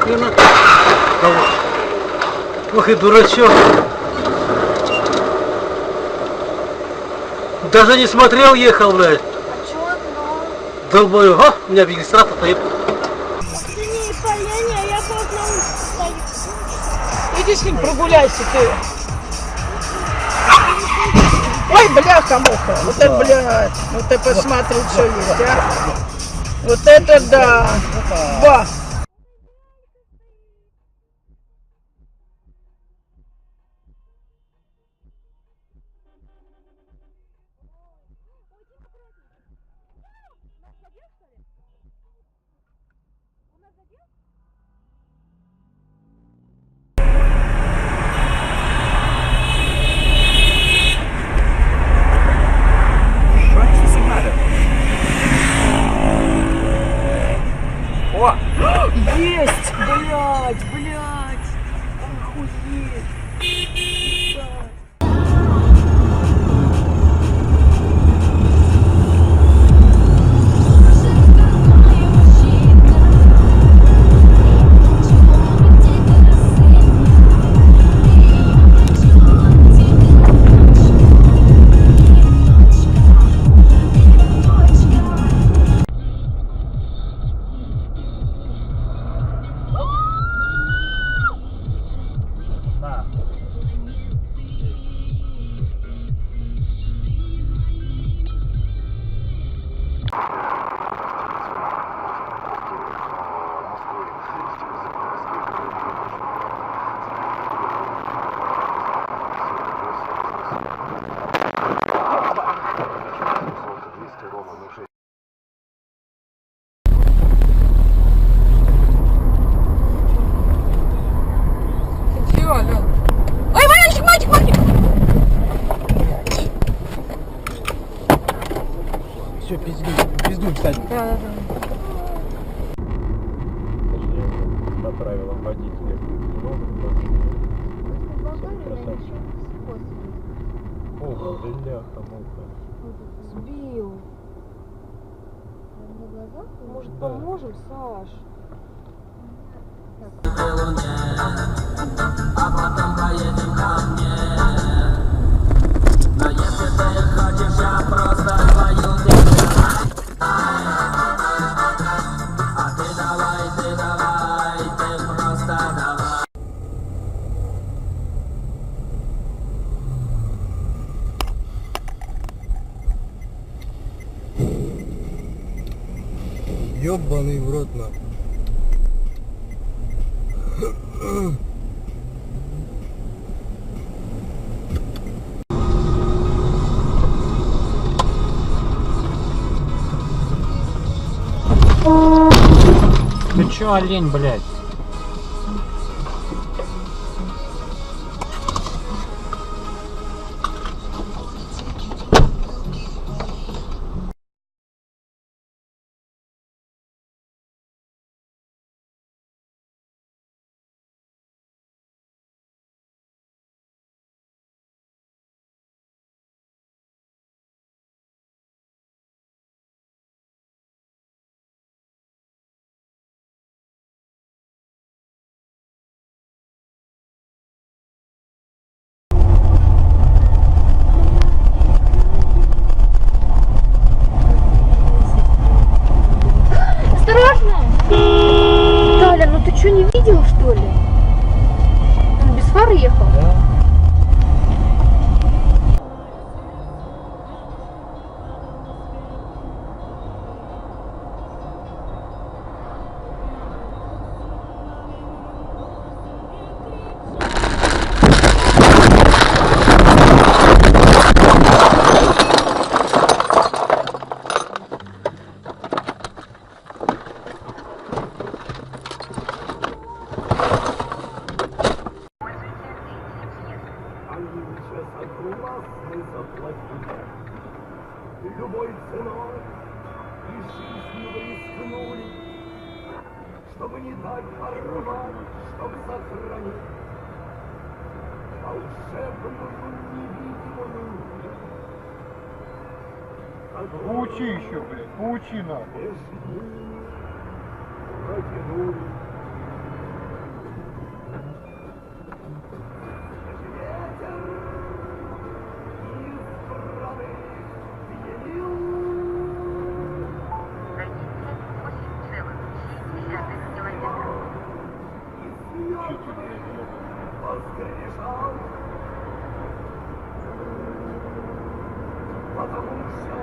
машина. Ох и дурачок. Даже не смотрел, ехал, блядь. А чё, но... Долбою, у меня регистратор стоит. Я по одному стою. Иди с ним прогуляйся ты. Ой, бляха-муха. Вот это, блядь. Вот ты посмотри, что есть, а. Вот это да. Ба. Есть, блядь, охуеть. Все, пиздуй, кстати. Да. По правилам водителя. Ого, бляха-муха. Сбил. На глазах? Может, поможем, Саш? А потом поедем ко мне. Но если ты хочешь, я просто твою тебя. А ты давай, ты просто давай. Ёбаный в рот, нахуй. Ты чё, олень, блядь? Таля, ну ты что, не видел, что ли? Он без фар ехал? Да. Любой ценой и жизнью рискнули, чтобы не дать порвать, чтобы сохранить волшебную невидимую. Поучи еще, блядь, поучи нахуй. Между ними протянули потому что